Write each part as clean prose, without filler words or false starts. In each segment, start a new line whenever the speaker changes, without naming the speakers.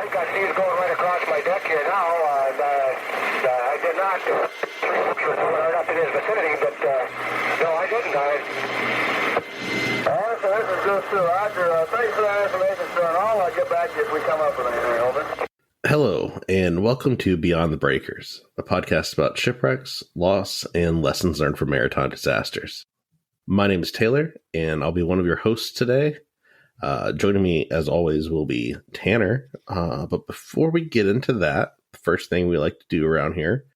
I got these going right across my deck here now. I did not right up in his vicinity, but no, I didn't. So this is good too, Roger. Thanks for that information, sir, and I'll get back to you if we come up with anything. Over.
Hello, and welcome to Beyond the Breakers, a podcast about shipwrecks, loss, and lessons learned from maritime disasters. My name is Taylor, and I'll be one of your hosts today. Joining me, as always, will be Tanner. But before we get into that, the first thing we like to do around here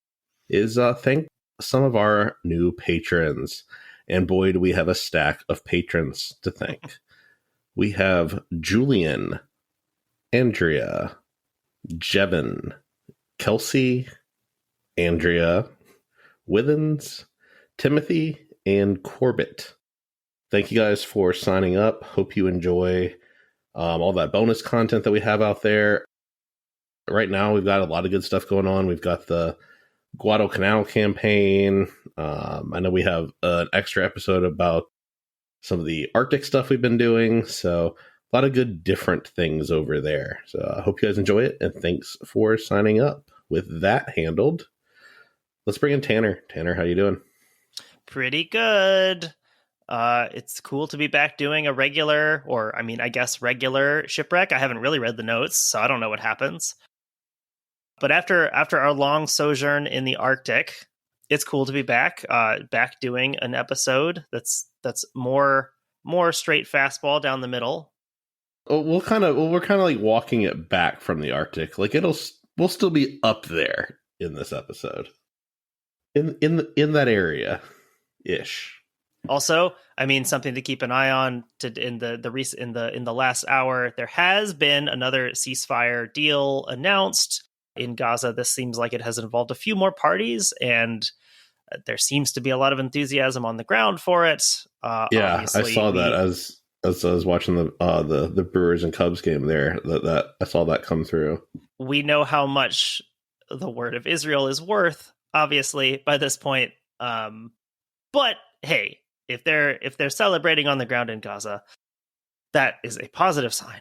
is thank some of our new patrons. And boy, do we have a stack of patrons to thank. We have Julian, Andrea, Jevin, Kelsey, Andrea, Withens, Timothy, and Corbett. Thank you guys for signing up. Hope you enjoy all that bonus content that we have out there. Right now, we've got a lot of good stuff going on. We've got the Guadalcanal campaign. I know we have an extra episode about some of the Arctic stuff we've been doing. So a lot of good different things over there. So I hope you guys enjoy it. And thanks for signing up. With that handled, let's bring in Tanner. Tanner, how you doing?
Pretty good. It's cool to be back doing a regular shipwreck. I haven't really read the notes, so I don't know what happens. But after our long sojourn in the Arctic, it's cool to be back doing an episode that's more straight fastball down the middle.
Oh, we're kind of like walking it back from the Arctic. Like we'll still be up there in this episode, in that area ish.
Also, I mean, something to keep an eye on in the last hour, there has been another ceasefire deal announced in Gaza. This seems like it has involved a few more parties, and there seems to be a lot of enthusiasm on the ground for it.
Yeah, I saw that as I was watching the Brewers and Cubs game there. That I saw that come through. We
know how much the word of Israel is worth, obviously, by this point. But hey, if they're celebrating on the ground in Gaza, that is a positive sign.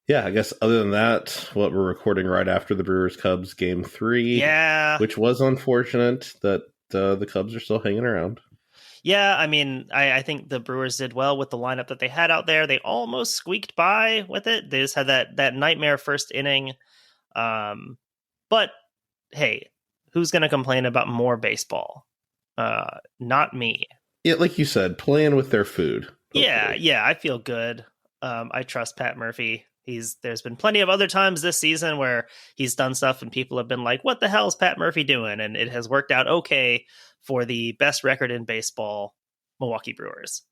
Yeah, I guess other than that, what we're recording right after the Brewers-Cubs game 3.
Yeah.
Which was unfortunate that the Cubs are still hanging around.
Yeah, I mean, I think the Brewers did well with the lineup that they had out there. They almost squeaked by with it. They just had that nightmare first inning. But hey, who's going to complain about more baseball? Not me.
Yeah, like you said, playing with their food. Hopefully.
Yeah, I feel good. I trust Pat Murphy. There's been plenty of other times this season where he's done stuff and people have been like, what the hell is Pat Murphy doing? And it has worked out okay for the best record in baseball, Milwaukee Brewers.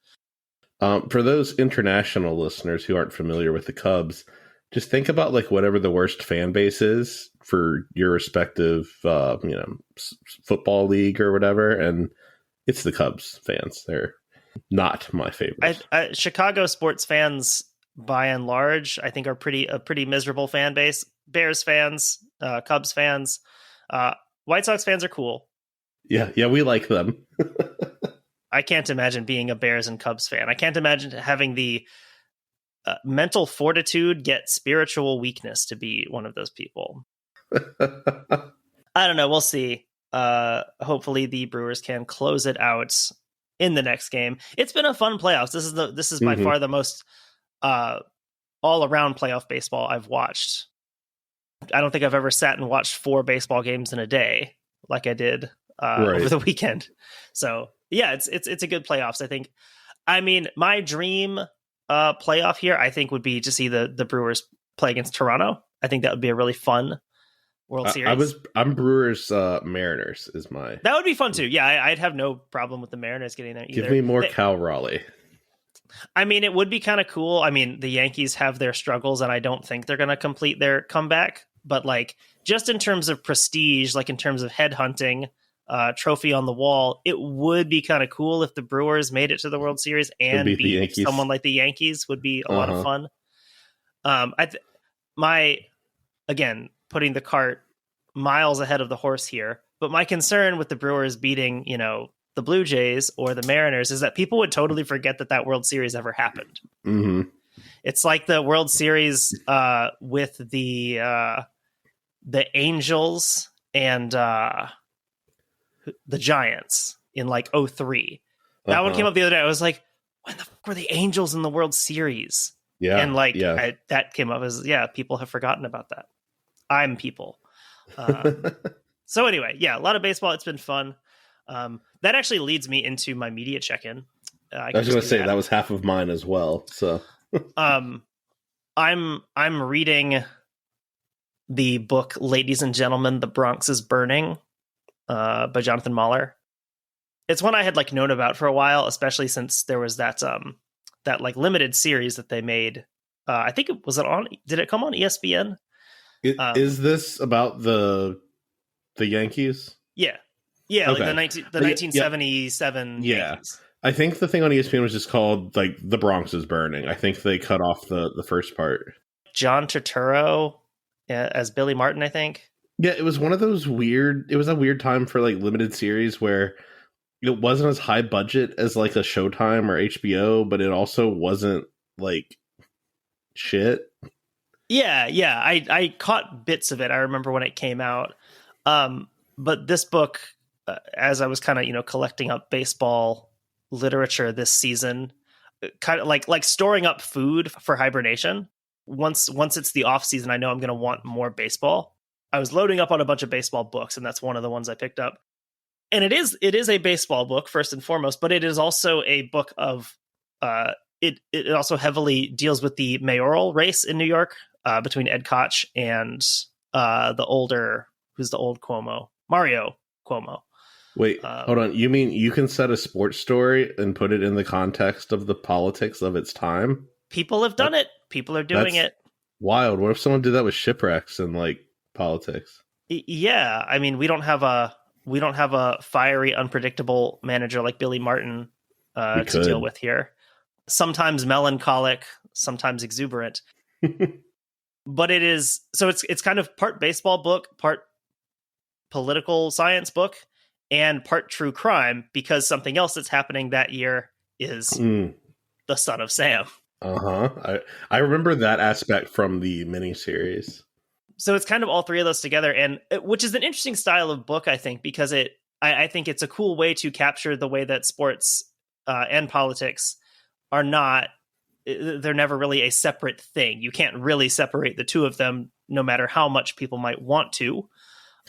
For those international listeners who aren't familiar with the Cubs, just think about like whatever the worst fan base is for your respective, football league or whatever. And it's the Cubs fans. They're not my favorite.
Chicago sports fans, by and large, I think are a pretty miserable fan base. Bears fans, Cubs fans, White Sox fans are cool.
Yeah, we like them.
I can't imagine being a Bears and Cubs fan. I can't imagine having the mental fortitude, yet spiritual weakness to be one of those people. I don't know. We'll see. Hopefully the Brewers can close it out in the next game. It's been a fun playoffs. This is by far the most all around playoff baseball I've watched. I don't think I've ever sat and watched 4 baseball games in a day like I did over the weekend. So yeah, it's a good playoffs. I think. I mean, my dream playoff here, I think, would be to see the Brewers play against Toronto. I think that would be a really fun World Series.
I'm Brewers Mariners is my.
That would be fun too. Yeah, I'd have no problem with the Mariners getting there either.
Give me more Cal Raleigh.
I mean, it would be kind of cool. I mean, the Yankees have their struggles, and I don't think they're going to complete their comeback. But like, just in terms of prestige, like in terms of headhunting, trophy on the wall, it would be kind of cool if the Brewers made it to the World Series and beat someone like the Yankees. Would be a lot of fun. Again, putting the cart miles ahead of the horse here, but my concern with the Brewers beating, the Blue Jays or the Mariners is that people would totally forget that World Series ever happened.
Mm-hmm.
It's like the World Series with the Angels and the Giants in like 03. That one came up the other day. I was like, when the fuck were the Angels in the World Series?
Yeah.
And like
yeah.
that came up as, people have forgotten about that. I'm people. So anyway, yeah, a lot of baseball. It's been fun. That actually leads me into my media check-in.
I was going to say that was half of mine as well. So
I'm reading the book Ladies and Gentlemen, The Bronx is Burning by Jonathan Mahler. It's one I had like known about for a while, especially since there was that like limited series that they made. I think did it come on ESPN?
Is this about the Yankees?
Yeah.
Okay.
Like the 1977 Yankees.
I think the thing on ESPN was just called like The Bronx is Burning. I think they cut off the first part.
John Turturro as Billy Martin, I think.
Yeah, it was one of those it was a weird time for like limited series where it wasn't as high budget as like a Showtime or HBO, but it also wasn't like shit.
Yeah. I caught bits of it. I remember when it came out. But this book, as I was kind of, collecting up baseball literature this season, kind of like storing up food for hibernation. Once it's the off season, I know I'm going to want more baseball. I was loading up on a bunch of baseball books, and that's one of the ones I picked up. And it is a baseball book first and foremost, but it is also a book of it also heavily deals with the mayoral race in New York between Ed Koch and who's the old Cuomo? Mario Cuomo.
Wait, hold on. You mean you can set a sports story and put it in the context of the politics of its time?
People have done it. People are doing it.
Wild. What if someone did that with shipwrecks and like politics?
Yeah, I mean, we don't have a fiery, unpredictable manager like Billy Martin to deal with here. Sometimes melancholic, sometimes exuberant. But it is it's kind of part baseball book, part political science book, and part true crime, because something else that's happening that year is the Son of Sam.
I remember that aspect from the miniseries.
So it's kind of all three of those together, and which is an interesting style of book, I think, because I think it's a cool way to capture the way that sports and politics are not. They're never really a separate thing. You can't really separate the two of them, no matter how much people might want to.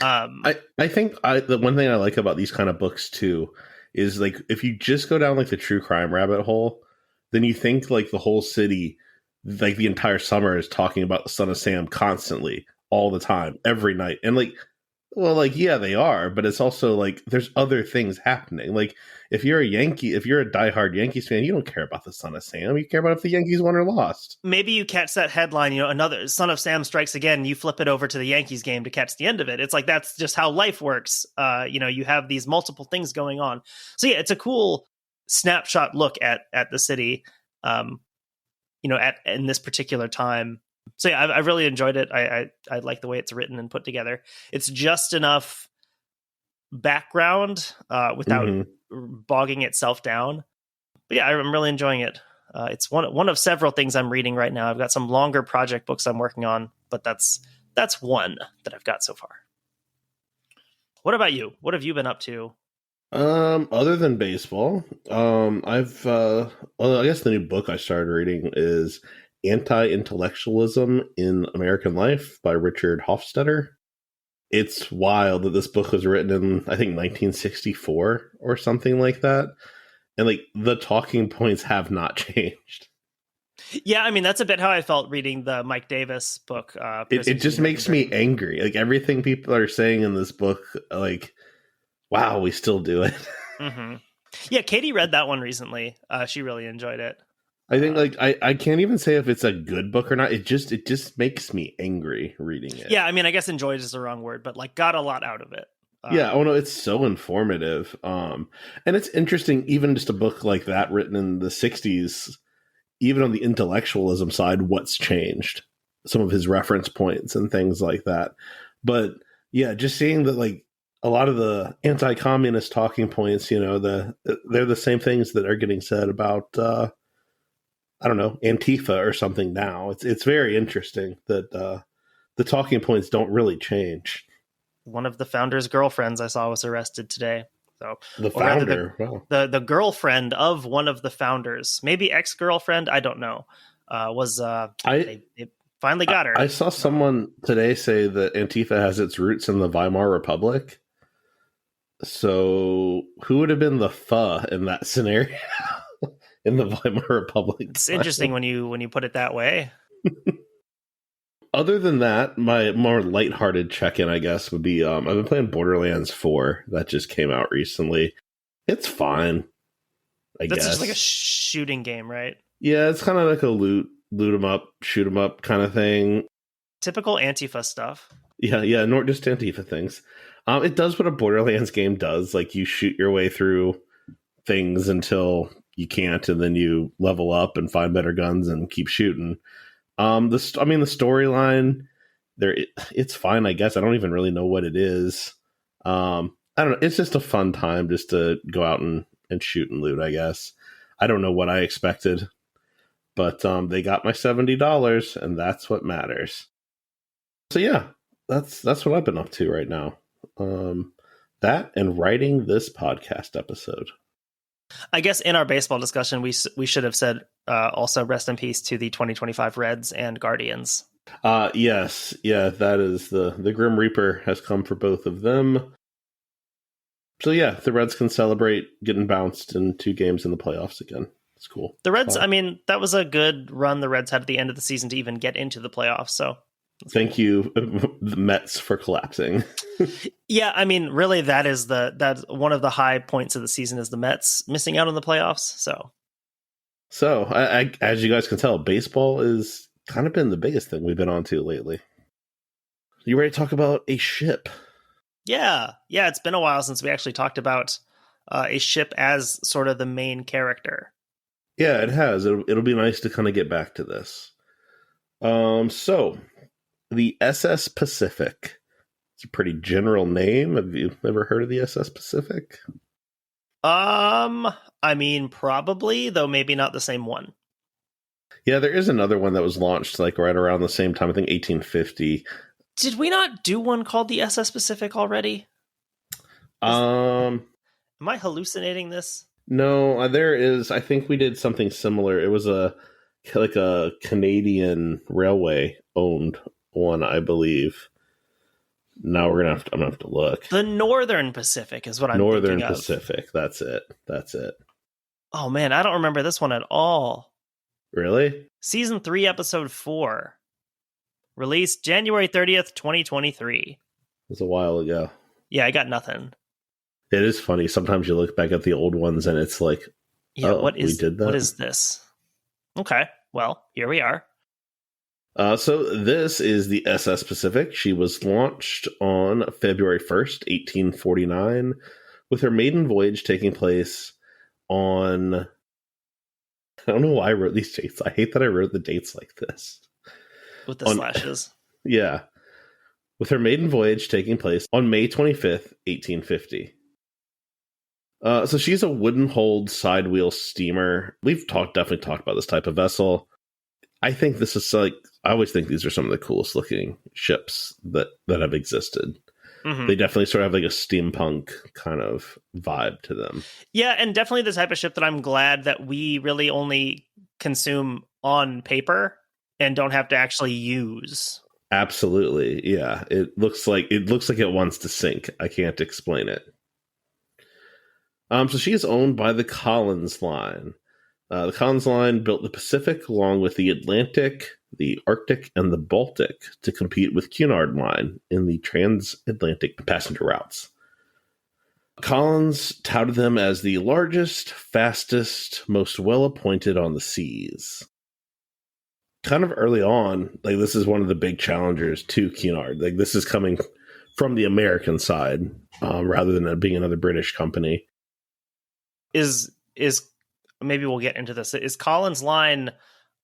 I think the one thing I like about these kind of books too is like if you just go down like the true crime rabbit hole, then you think like the whole city, like the entire summer is talking about the Son of Sam constantly, all the time, every night. And like, well, like, yeah, they are, but it's also like there's other things happening. Like if you're a diehard Yankees fan, you don't care about the Son of Sam. You care about if the Yankees won or lost.
Maybe you catch that headline, another Son of Sam strikes again, and you flip it over to the Yankees game to catch the end of it. It's like, that's just how life works. You have these multiple things going on. So yeah, it's a cool snapshot look at the city, in this particular time. So yeah, I really enjoyed it. I like the way it's written and put together. It's just enough background without bogging itself down. But yeah, I'm really enjoying it. It's one of several things I'm reading right now. I've got some longer project books I'm working on, but that's one that I've got so far. What about you? What have you been up to?
Other than baseball, I guess the new book I started reading is Anti-Intellectualism in American Life by Richard Hofstadter. It's wild that this book was written in, I think, 1964 or something like that. And like the talking points have not changed. Yeah,
I mean, that's a bit how I felt reading the Mike Davis book.
It just makes me angry. Like everything people are saying in this book, like, wow, we still do it.
Mm-hmm. Yeah, Katie read that one recently. She really enjoyed it.
I think I can't even say if it's a good book or not. It just makes me angry reading it.
Yeah, I mean, I guess enjoyed is the wrong word, but like got a lot out of it.
Yeah, oh no, it's so informative. And it's interesting, even just a book like that written in the 60s, even on the intellectualism side, what's changed. Some of his reference points and things like that. But yeah, just seeing that like a lot of the anti-communist talking points, they're the same things that are getting said about I don't know, Antifa or something now. It's very interesting that the talking points don't really change.
One of the founder's girlfriends I saw was arrested today. So,
The
or rather
founder, wow.
the girlfriend of one of the founders, maybe ex-girlfriend, I don't know, they finally got her.
I saw someone today say that Antifa has its roots in the Weimar Republic. So who would have been the pho in that scenario in the Weimar Republic?
It's interesting when you put it that way.
Other than that, my more lighthearted check-in, I guess, would be I've been playing Borderlands 4. That just came out recently. It's fine, I guess.
That's just like a shooting game, right?
Yeah, it's kind of like a loot 'em up, shoot 'em up kind of thing.
Typical Antifa stuff.
Yeah, nor just Antifa things. It does what a Borderlands game does. Like, you shoot your way through things until you can't, and then you level up and find better guns and keep shooting. The storyline there, it's fine, I guess. I don't even really know what it is. I don't know. It's just a fun time just to go out and shoot and loot, I guess. I don't know what I expected, but they got my $70, and that's what matters. So yeah, that's what I've been up to right now. That and writing this podcast episode.
I guess in our baseball discussion, we should have said also rest in peace to the 2025 Reds and Guardians.
Yes, yeah, that is the Grim Reaper has come for both of them. So yeah, the Reds can celebrate getting bounced in 2 games in the playoffs again. It's cool.
The Reds, I mean, that was a good run the Reds had at the end of the season to even get into the playoffs. So
thank you, the Mets, for collapsing.
Yeah, I mean, really, that's one of the high points of the season is the Mets missing out on the playoffs. So
I as you guys can tell, baseball is kind of been the biggest thing we've been on to lately. You ready to talk about a ship?
Yeah, it's been a while since we actually talked about a ship as sort of the main character.
Yeah, it has. It'll be nice to kind of get back to this. So the SS Pacific. It's a pretty general name. Have you ever heard of the SS Pacific?
I mean, probably, though maybe not the same one.
Yeah, there is another one that was launched like right around the same time. I think 1850.
Did we not do one called the SS Pacific already?
Am
I hallucinating this?
No, there is. I think we did something similar. It was a Canadian railway owned one, I believe. Now I'm gonna have to look.
The Northern Pacific is what I'm
Northern
thinking of.
Pacific. That's it.
Oh man, I don't remember this one at all.
Really?
Season 3, episode 4. Released January 30th, 2023. It
was a while ago.
Yeah, I got nothing.
It is funny. Sometimes you look back at the old ones and it's like,
yeah,
we did that?
What is this? Okay, well, here we are.
So this is the SS Pacific. She was launched on February 1st, 1849, with her maiden voyage taking place on... I don't know why I wrote these dates. I hate that I wrote the dates like this.
With the slashes.
Yeah. With her maiden voyage taking place on May 25th, 1850. So she's a wooden-hulled sidewheel steamer. We've definitely talked about this type of vessel. I think this is I always think these are some of the coolest looking ships that have existed. Mm-hmm. They definitely sort of have like a steampunk kind of vibe to them.
Yeah, and definitely the type of ship that I'm glad that we really only consume on paper and don't have to actually use.
Absolutely. Yeah. It looks like it wants to sink. I can't explain it. So she is owned by the Collins Line. The Collins Line built the Pacific along with the Atlantic, the Arctic, and the Baltic to compete with Cunard Line in the transatlantic passenger routes. Collins touted them as the largest, fastest, most well-appointed on the seas. Kind of early on, like this is one of the big challengers to Cunard. Like this is coming from the American side rather than it being another British company.
Is maybe we'll get into this. Is Collins Line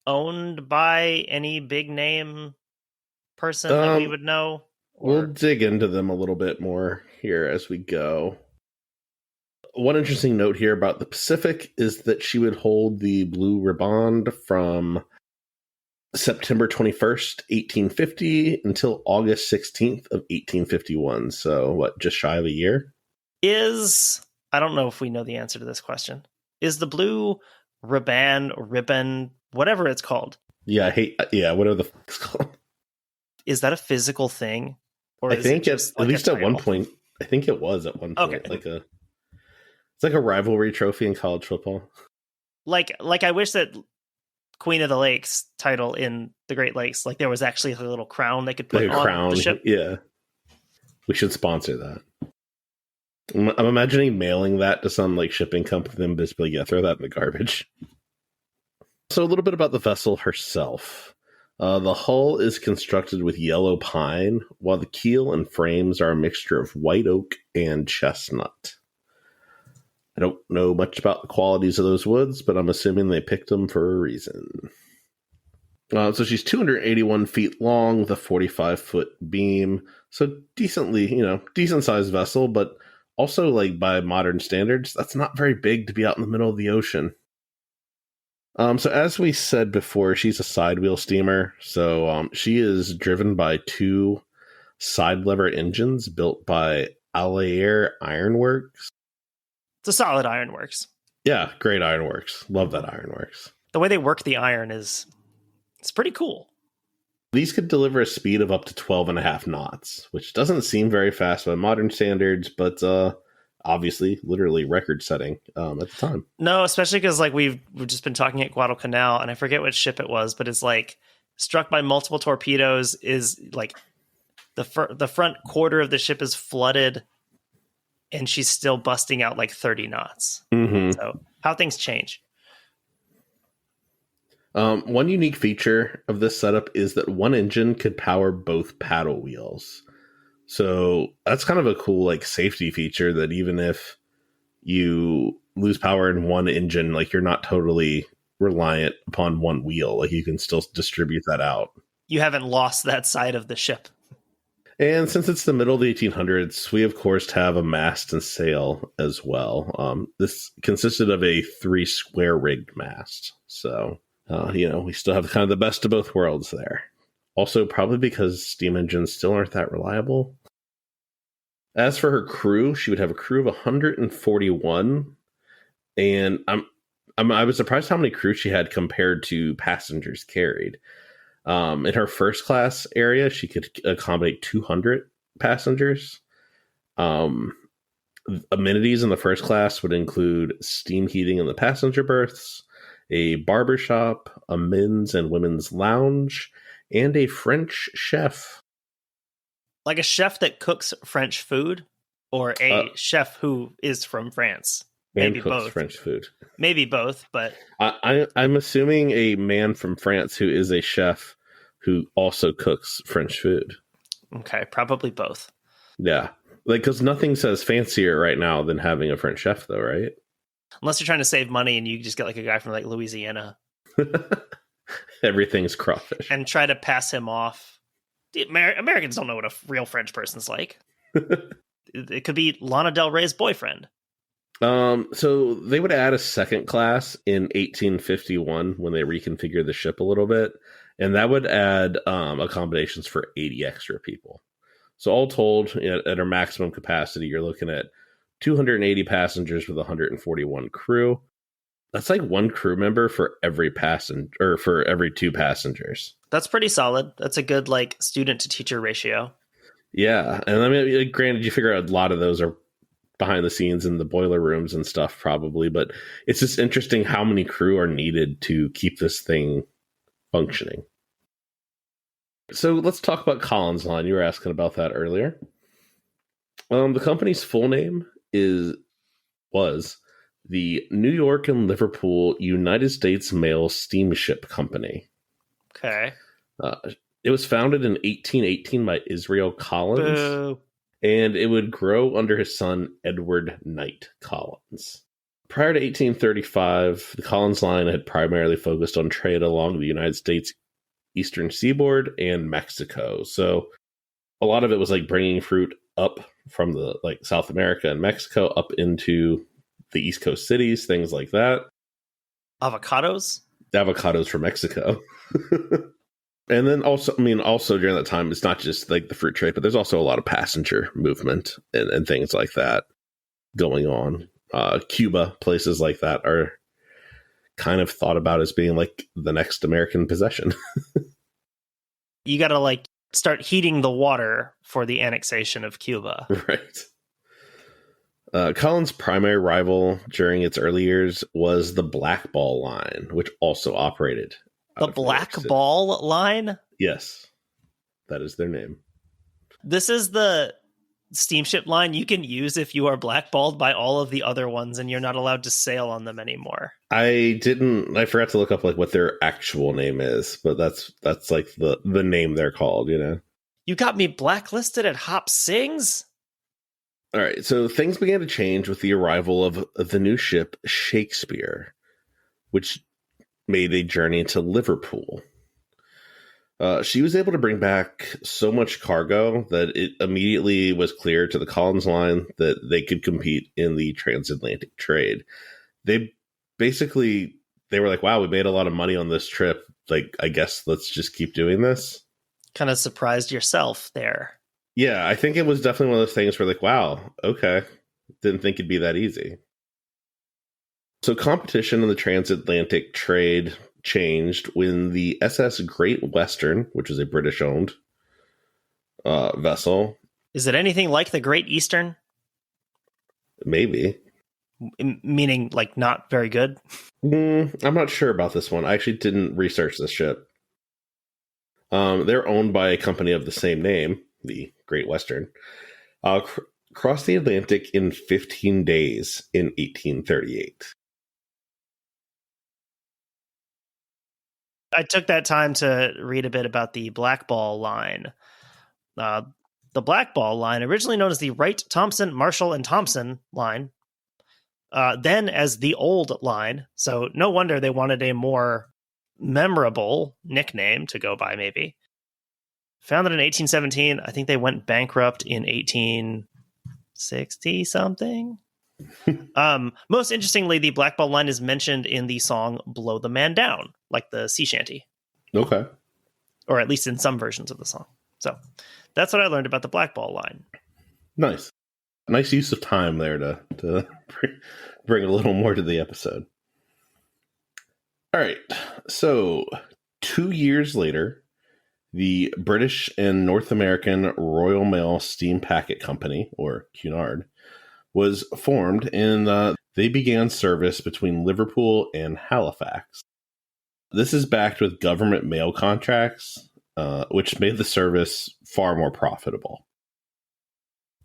owned by any big name person that we would know?
Or? We'll dig into them a little bit more here as we go. one interesting note here about the Pacific is that she would hold the Blue Riband from September 21st, 1850 until August 16th of 1851. So what, just shy of a year?
I don't know if we know the answer to this question. Is the Blue ribbon, whatever it's called?
Yeah, whatever the fuck it's called.
Is that a physical thing? Or
I think it's at least at one point. I think it was at one point.
Okay.
It's like a rivalry trophy in college football.
Like I wish that Queen of the Lakes title in the Great Lakes, like there was actually a little crown they could put on the ship.
Yeah. We should sponsor that. I'm imagining mailing that to some like shipping company and just be like, yeah, throw that in the garbage. So a little bit about the vessel herself. The hull is constructed with yellow pine, while the keel and frames are a mixture of white oak and chestnut. I don't know much about the qualities of those woods, but I'm assuming they picked them for a reason. So she's 281 feet long, the 45-foot beam. So decent sized vessel, but also like by modern standards, that's not very big to be out in the middle of the ocean. So as we said before, she's a side wheel steamer. So she is driven by two side lever engines built by Alair Ironworks.
It's a solid ironworks.
Yeah, great ironworks. Love that ironworks.
The way they work the iron it's pretty cool.
These could deliver a speed of up to 12.5 knots, which doesn't seem very fast by modern standards, but obviously literally record setting at the time.
No, especially because like we've just been talking at Guadalcanal, and I forget which ship it was, but it's like struck by multiple torpedoes, is like the front quarter of the ship is flooded, and she's still busting out like 30 knots.
Mm-hmm.
So how things change.
One unique feature of this setup is that one engine could power both paddle wheels. So that's kind of a cool like safety feature, that even if you lose power in one engine, like you're not totally reliant upon one wheel. Like you can still distribute that out.
You haven't lost that side of the ship.
And since it's the middle of the 1800s, we of course have a mast and sail as well. This consisted of a 3 square rigged mast. So, we still have kind of the best of both worlds there. Also, probably because steam engines still aren't that reliable. As for her crew, she would have a crew of 141. And I was surprised how many crew she had compared to passengers carried. In her first class area, she could accommodate 200 passengers. Amenities in the first class would include steam heating in the passenger berths, a barber shop, a men's and women's lounge, and a French chef.
Like a chef that cooks French food, or a chef who is from France? Maybe
cooks
both.
French food.
Maybe both, but
I'm assuming a man from France who is a chef who also cooks French food.
Okay, probably both.
Yeah, because nothing says fancier right now than having a French chef, though, right?
Unless you're trying to save money and you just get like a guy from like Louisiana.
Everything's crawfish.
And try to pass him off. Americans don't know what a real French person's like. It could be Lana Del Rey's boyfriend.
So they would add a second class in 1851 when they reconfigured the ship a little bit, and that would add accommodations for 80 extra people. So all told, at our maximum capacity, you're looking at 280 passengers with 141 crew. That's like one crew member for every passenger, or for every 2 passengers.
That's pretty solid. That's a good like student to teacher ratio.
Yeah, and I mean, granted, you figure out a lot of those are behind the scenes in the boiler rooms and stuff, probably, but it's just interesting how many crew are needed to keep this thing functioning. So let's talk about Collins Line. You were asking about that earlier. The company's full name was the New York and Liverpool United States Mail Steamship Company.
Okay.
It was founded in 1818 by Israel Collins.
Boo.
And it would grow under his son, Edward Knight Collins. Prior to 1835, the Collins Line had primarily focused on trade along the United States eastern seaboard and Mexico. So a lot of it was like bringing fruit up from the like South America and Mexico up into the East Coast cities, things like that.
Avocados?
Avocados from Mexico. And then also during that time, it's not just like the fruit trade, but there's also a lot of passenger movement and things like that going on. Cuba, places like that are kind of thought about as being like the next American possession.
You got to like start heating the water for the annexation of Cuba.
Right. Collins' primary rival during its early years was the Blackball Line, which also operated.
The Blackball Line?
Yes, that is their name.
This is the steamship line you can use if you are blackballed by all of the other ones and you're not allowed to sail on them anymore.
I forgot to look up like what their actual name is, but that's like the name they're called, you know.
You got me blacklisted at Hop Sings?
All right, so things began to change with the arrival of the new ship Shakespeare, which made a journey to Liverpool. She was able to bring back so much cargo that it immediately was clear to the Collins Line that they could compete in the transatlantic trade. They were like, wow, we made a lot of money on this trip. Like, I guess let's just keep doing this.
Kind of surprised yourself there.
Yeah, I think it was definitely one of those things where like, wow, okay. Didn't think it'd be that easy. So competition in the transatlantic trade changed when the SS Great Western, which is a British-owned vessel.
Is it anything like the Great Eastern?
Maybe.
Meaning, like, not very good?
I'm not sure about this one. I actually didn't research this ship. They're owned by a company of the same name, the Great Western. Crossed the Atlantic in 15 days in 1838.
I took that time to read a bit about the Blackball Line. The Blackball Line, originally known as the Wright, Thompson, Marshall, and Thompson Line, then as the Old Line. So no wonder they wanted a more memorable nickname to go by, maybe. Founded in 1817. I think they went bankrupt in 1860-something. Most interestingly, the Blackball Line is mentioned in the song Blow the Man Down, like the sea shanty.
Okay.
Or at least in some versions of the song. So that's what I learned about the Blackball Line.
Nice use of time there to bring a little more to the episode. All right. So 2 years later, the British and North American Royal Mail Steam Packet Company, or Cunard, was formed, and they began service between Liverpool and Halifax. This is backed with government mail contracts, which made the service far more profitable.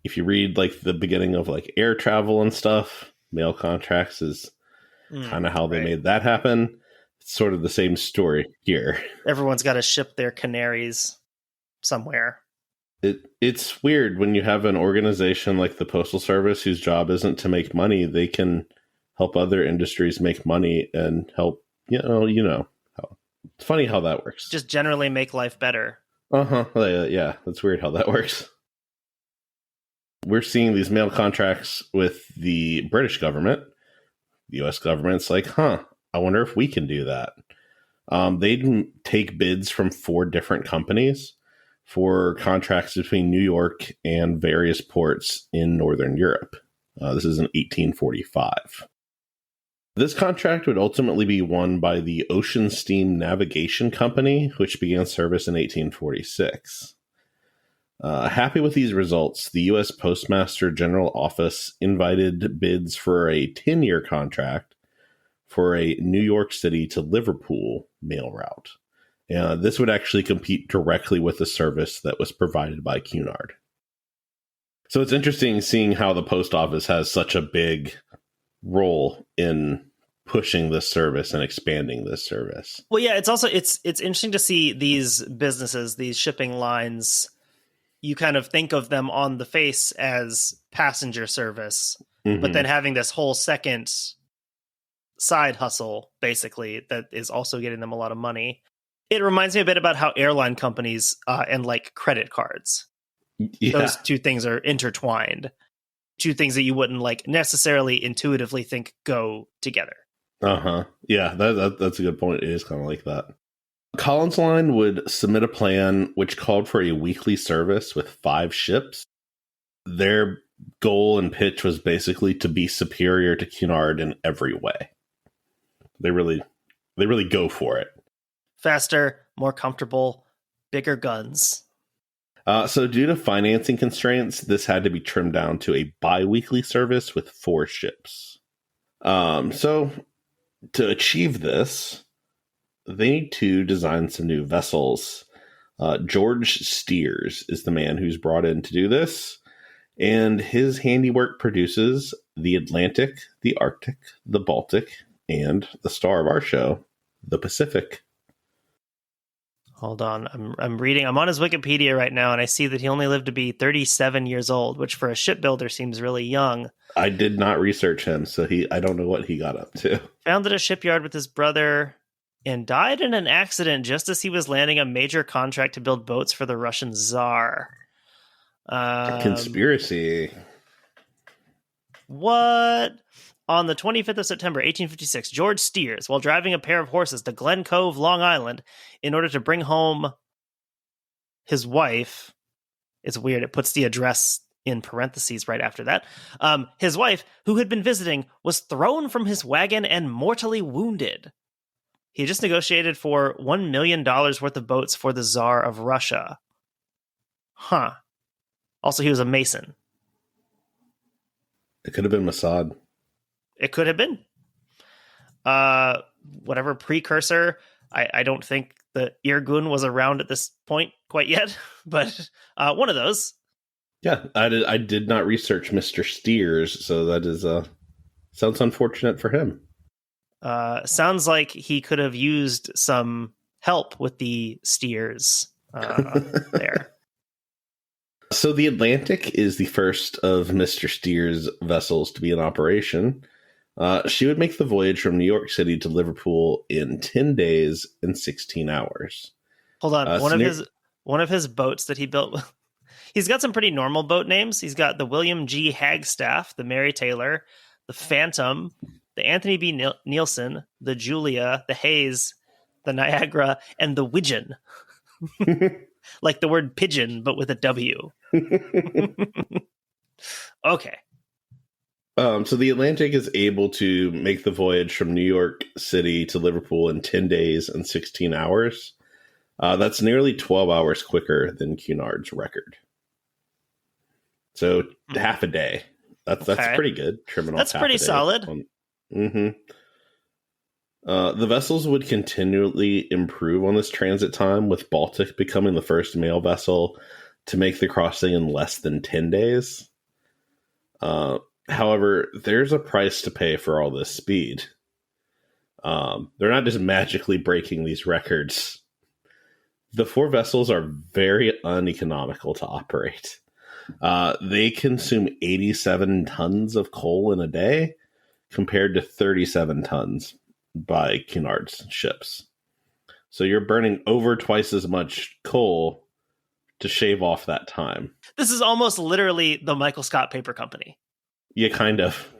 If you read like the beginning of like air travel and stuff, mail contracts is kind of how they made that happen. It's sort of the same story here.
Everyone's got to ship their canaries somewhere.
It's weird when you have an organization like the Postal Service whose job isn't to make money. They can help other industries make money and help, you know. It's funny how that works.
Just generally make life better.
Yeah, that's weird how that works. We're seeing these mail contracts with the British government. The U.S. government's like, I wonder if we can do that. They take bids from 4 different companies for contracts between New York and various ports in Northern Europe. This is in 1845. This contract would ultimately be won by the Ocean Steam Navigation Company, which began service in 1846. Happy with these results, the U.S. Postmaster General Office invited bids for a 10-year contract for a New York City to Liverpool mail route. This would actually compete directly with the service that was provided by Cunard. So it's interesting seeing how the post office has such a big role in pushing this service and expanding this service.
Well, yeah, it's also it's interesting to see these businesses, these shipping lines. You kind of think of them on the face as passenger service, but then having this whole second side hustle, basically, that is also getting them a lot of money. It reminds me a bit about how airline companies and like credit cards, those two things are intertwined. two things that you wouldn't like necessarily intuitively think go together.
Yeah, that's a good point. It is kind of like that. Collins Line would submit a plan which called for a weekly service with 5 ships. Their goal and pitch was basically to be superior to Cunard in every way. They really go for it.
Faster, more comfortable, bigger guns.
So due to financing constraints, this had to be trimmed down to a bi-weekly service with 4 ships. So to achieve this, they need to design some new vessels. George Steers is the man who's brought in to do this, and his handiwork produces the Atlantic, the Arctic, the Baltic, and the star of our show, the Pacific.
Hold on, I'm reading. I'm on his Wikipedia right now, and I see that he only lived to be 37 years old, which for a shipbuilder seems really young.
I did not research him, so I don't know what he got up to.
Founded a shipyard with his brother and died in an accident just as he was landing a major contract to build boats for the Russian Tsar.
Conspiracy.
What? On the 25th of September, 1856, George Steers, while driving a pair of horses to Glen Cove, Long Island, in order to bring home his wife. It's weird. It puts the address in parentheses right after that. His wife, who had been visiting, was thrown from his wagon and mortally wounded. He just negotiated for $1 million worth of boats for the Tsar of Russia. Huh. Also, he was a Mason.
It could have been Mossad.
It could have been. Whatever precursor. I don't think the Irgun was around at this point quite yet, but one of those.
Yeah, I did not research Mr. Steers, so that is sounds unfortunate for him.
Sounds like he could have used some help with the steers there.
So the Atlantic is the first of Mr. Steers' vessels to be in operation. She would make the voyage from New York City to Liverpool in 10 days and 16 hours.
Hold on. One of his boats that he built, he's got some pretty normal boat names. He's got the William G. Hagstaff, the Mary Taylor, the Phantom, the Anthony B. Nielsen, the Julia, the Hayes, the Niagara, and the Widgeon. Like the word pigeon, but with a W. Okay.
So the Atlantic is able to make the voyage from New York City to Liverpool in 10 days and 16 hours. That's nearly 12 hours quicker than Cunard's record. So half a day. That's pretty good.
That's pretty solid.
The vessels would continually improve on this transit time, with Baltic becoming the first mail vessel to make the crossing in less than 10 days. However, there's a price to pay for all this speed. They're not just magically breaking these records. The 4 vessels are very uneconomical to operate. They consume 87 tons of coal in a day, compared to 37 tons by Cunard's ships. So you're burning over twice as much coal to shave off that time.
This is almost literally the Michael Scott Paper Company.
Yeah, kind of.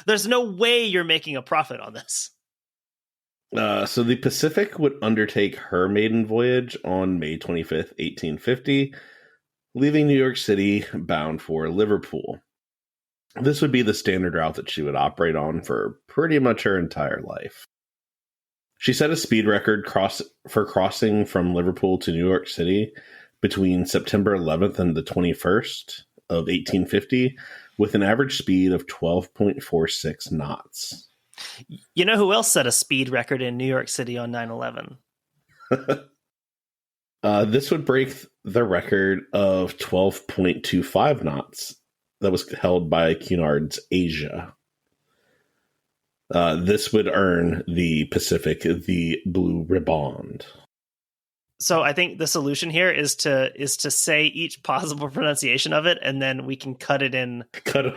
There's no way you're making a profit on this.
So the Pacific would undertake her maiden voyage on May 25th, 1850, leaving New York City bound for Liverpool. This would be the standard route that she would operate on for pretty much her entire life. She set a speed record for crossing from Liverpool to New York City between September 11th and the 21st of 1850, with an average speed of 12.46 knots.
You know who else set a speed record in New York City on 9/11?
This would break the record of 12.25 knots that was held by Cunard's Asia. This would earn the Pacific the blue riband.
So I think the solution here is to say each possible pronunciation of it, and then we can cut it in. Cut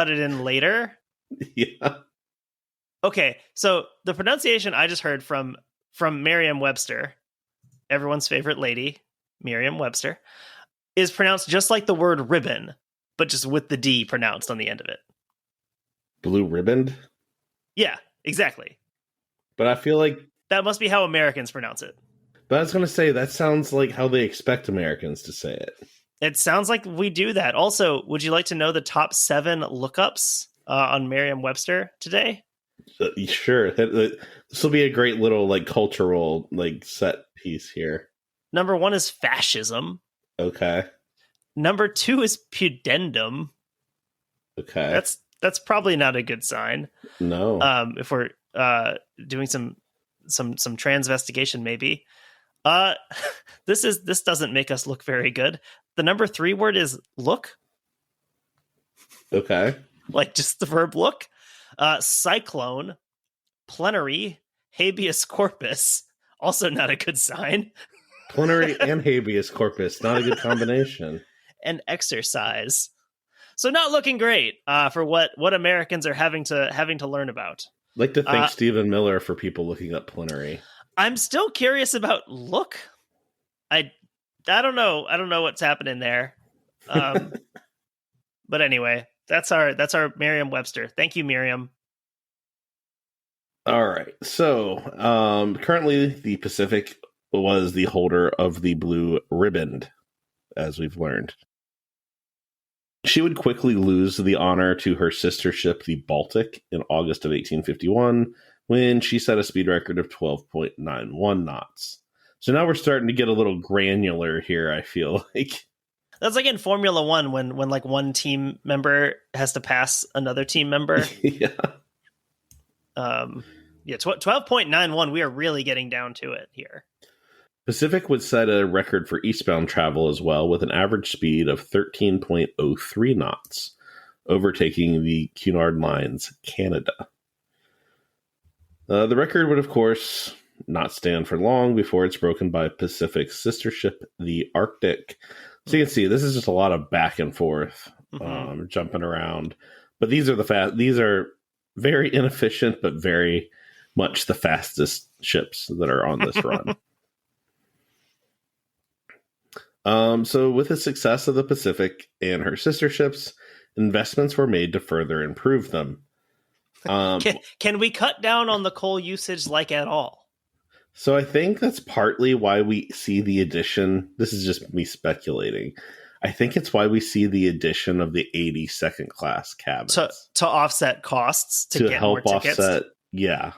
it in later.
Yeah.
Okay, so the pronunciation I just heard from Merriam-Webster, everyone's favorite lady, Merriam-Webster, is pronounced just like the word ribbon, but just with the D pronounced on the end of it.
Blue Riband?
Yeah, exactly.
But I feel like...
That must be how Americans pronounce it.
But I was going to say, that sounds like how they expect Americans to say it.
It sounds like we do that. Also, would you like to know the top 7 lookups on Merriam-Webster today?
Sure. This will be a great little like cultural like set piece here.
Number 1 is fascism.
Okay.
Number 2 is pudendum.
Okay.
That's probably not a good sign.
No.
If we're doing some transvestigation, maybe. This doesn't make us look very good. The number 3 word is look.
Okay.
Like just the verb look. Cyclone, plenary, habeas corpus. Also not a good sign.
Plenary and habeas corpus, not a good combination.
And exercise. So not looking great for what Americans are having to learn about.
I'd like to thank Stephen Miller for people looking up plenary. I'm
still curious about look. I don't know. I don't know what's happening there. But anyway, that's our Merriam-Webster. Thank you, Miriam.
All right. So currently the Pacific was the holder of the Blue Riband, as we've learned. She would quickly lose the honor to her sister ship, the Baltic, in August of 1851, when she set a speed record of 12.91 knots. So now we're starting to get a little granular here, I feel like.
That's like in Formula One when like one team member has to pass another team member.
Yeah.
12.91. We are really getting down to it here.
Pacific would set a record for eastbound travel as well, with an average speed of 13.03 knots, overtaking the Cunard Line's Canada. The record would, of course, not stand for long before it's broken by Pacific's sister ship, the Arctic. So you can see this is just a lot of back and forth, jumping around. But these are very inefficient, but very much the fastest ships that are on this run. So with the success of the Pacific and her sister ships, investments were made to further improve them.
Can we cut down on the coal usage like at all?
So I think that's partly why we see the addition. This is just me speculating. I think it's why we see the addition of the 80 second class cabins.
To offset costs, to get
help
more tickets.
Offset. Yeah.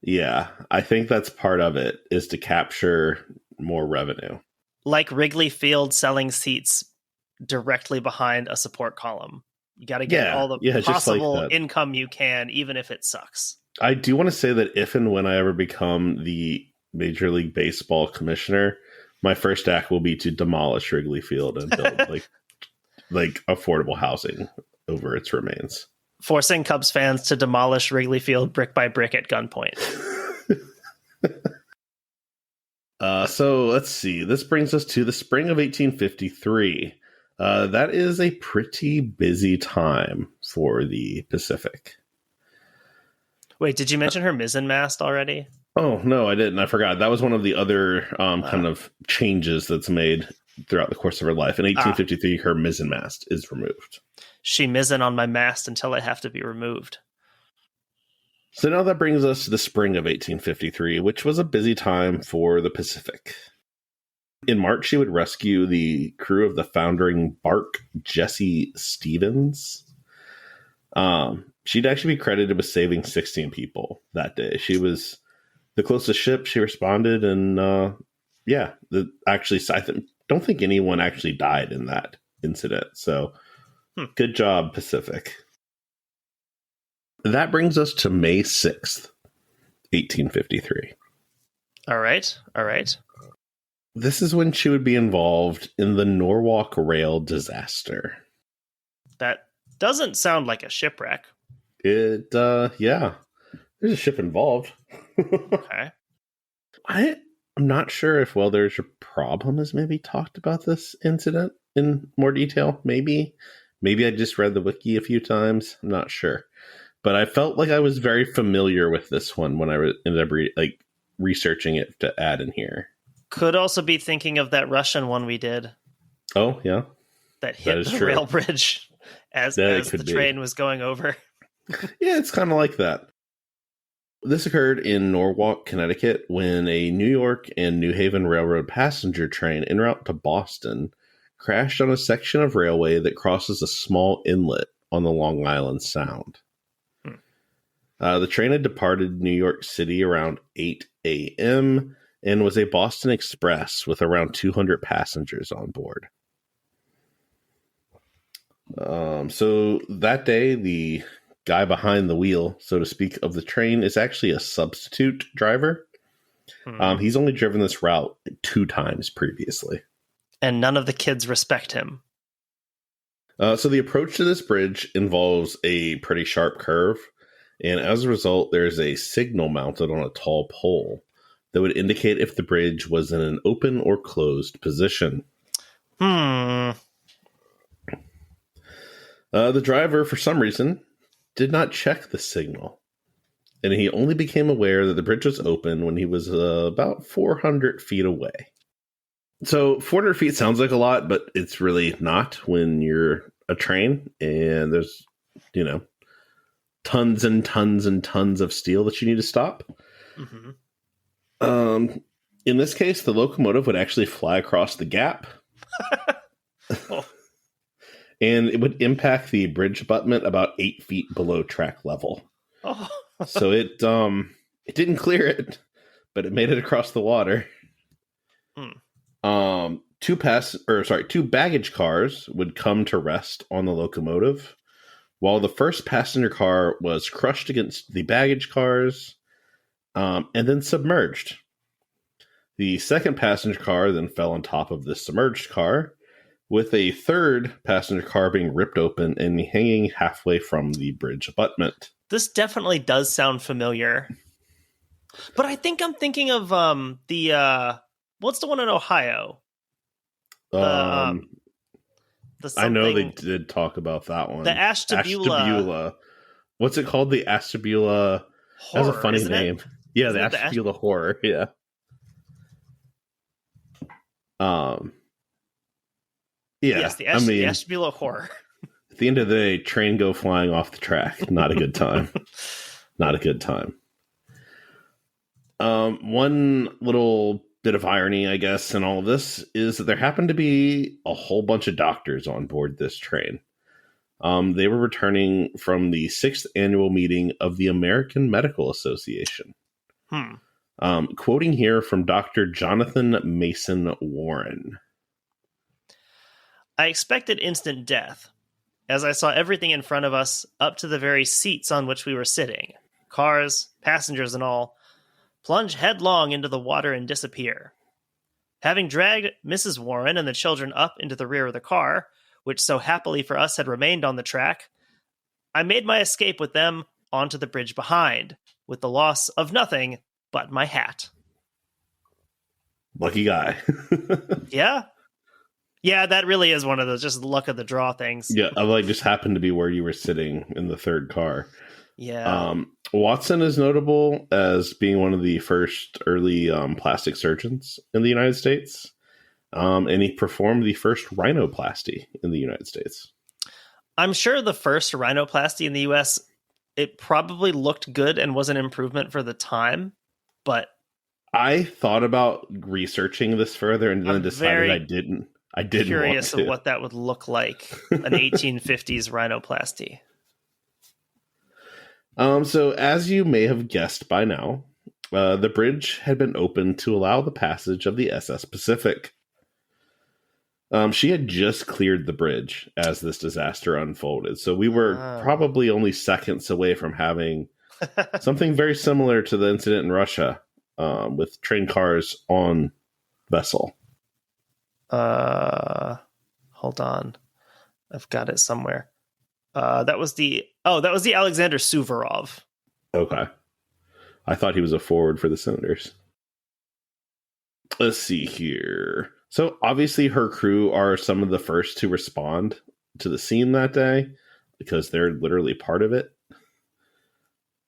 Yeah. I think that's part of it, is to capture more revenue.
Like Wrigley Field selling seats directly behind a support column. You got to get all the possible income you can, even if it sucks.
I do want to say that if and when I ever become the Major League Baseball commissioner, my first act will be to demolish Wrigley Field and build like affordable housing over its remains.
Forcing Cubs fans to demolish Wrigley Field brick by brick at gunpoint.
So let's see. This brings us to the spring of 1853. That is a pretty busy time for the Pacific.
Wait, did you mention her mizzenmast already?
Oh, no, I didn't. I forgot. That was one of the other kind of changes that's made throughout the course of her life. In 1853, her mizzenmast is removed.
She mizzen on my mast until I have to be removed.
So now that brings us to the spring of 1853, which was a busy time for the Pacific. In March, she would rescue the crew of the foundering bark Jesse Stevens. She'd actually be credited with saving 16 people that day. She was the closest ship. She responded, and I don't think anyone actually died in that incident. So good job, Pacific. That brings us to May 6th, 1853.
All right.
This is when she would be involved in the Norwalk Rail disaster.
That doesn't sound like a shipwreck.
There's a ship involved.
Okay.
I'm not sure if There's a Problem has maybe talked about this incident in more detail. Maybe I just read the wiki a few times. I'm not sure. But I felt like I was very familiar with this one when I ended up researching it to add in here.
Could also be thinking of that Russian one we did.
Oh, yeah.
that
That
hit
is
the
true.
rail bridge as
Yeah, it
the
could be.
train was going over.
Yeah, it's kind of like that. This occurred in Norwalk, Connecticut, when a New York and New Haven Railroad passenger train en route to Boston crashed on a section of railway that crosses a small inlet on the Long Island Sound.
Hmm.
The train had departed New York City around 8 a.m. and was a Boston Express with around 200 passengers on board. So that day, the guy behind the wheel, so to speak, of the train is actually a substitute driver. He's only driven this route 2 times previously.
And none of the kids respect him.
So the approach to this bridge involves a pretty sharp curve, and as a result, there's a signal mounted on a tall pole that would indicate if the bridge was in an open or closed position.
Hmm.
The driver, for some reason, did not check the signal, and he only became aware that the bridge was open when he was about 400 feet away. So 400 feet sounds like a lot, but it's really not when you're a train and there's, tons and tons and tons of steel that you need to stop.
Mm-hmm.
In this case, the locomotive would actually fly across the gap.
Oh.
And it would impact the bridge abutment about 8 feet below track level.
Oh.
So it didn't clear it, but it made it across the water. Two baggage cars would come to rest on the locomotive, while the first passenger car was crushed against the baggage cars, and then submerged. The second passenger car then fell on top of the submerged car, with a third passenger car being ripped open and hanging halfway from the bridge abutment.
This definitely does sound familiar. But I think I'm thinking of what's the one in Ohio?
I know they did talk about that one.
The Ashtabula.
What's it called? The Ashtabula.
Horror,
that's a funny name. Yeah,
isn't
the Ashtabula Horror. Yeah. Yeah.
Yes, the Ashtabula Horror.
At the end of the day, train go flying off the track. Not a good time. Not a good time. One little bit of irony, I guess, in all of this is that there happened to be a whole bunch of doctors on board this train. They were returning from the 6th annual meeting of the American Medical Association. Quoting here from Dr. Jonathan Mason Warren.
I expected instant death, as I saw everything in front of us, up to the very seats on which we were sitting, cars, passengers and all, plunge headlong into the water and disappear. Having dragged Mrs. Warren and the children up into the rear of the car, which so happily for us had remained on the track, I made my escape with them onto the bridge behind, with the loss of nothing but my hat.
Lucky guy.
Yeah? Yeah, that really is one of those just luck of the draw things.
Yeah, I just happened to be where you were sitting in the third car.
Yeah.
Watson is notable as being one of the first early plastic surgeons in the United States. And he performed the first rhinoplasty in the United States.
I'm sure the first rhinoplasty in the US, it probably looked good and was an improvement for the time, but
I thought about researching this further and then decided I didn't. I didn't
curious
want to.
of what that would look like, an 1850s rhinoplasty.
So as you may have guessed by now, the bridge had been opened to allow the passage of the SS Pacific. She had just cleared the bridge as this disaster unfolded. So we were probably only seconds away from having something very similar to the incident in Russia with train cars on vessel.
Hold on. I've got it somewhere. That was the Alexander Suvorov.
Okay. I thought he was a forward for the Senators. Let's see here. So obviously her crew are some of the first to respond to the scene that day because they're literally part of it.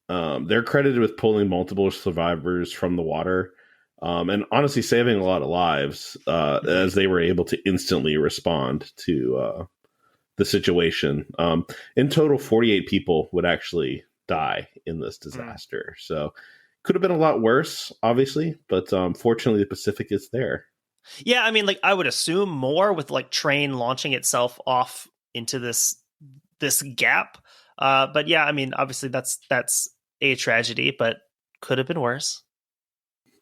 They're credited with pulling multiple survivors from the water And honestly saving a lot of lives as they were able to instantly respond to the situation. In total, 48 people would actually die in this disaster. So could have been a lot worse, obviously, but fortunately the Pacific is there.
Yeah, I mean, like, I would assume more with like train launching itself off into this gap. But yeah, I mean, obviously that's a tragedy, but could have been worse.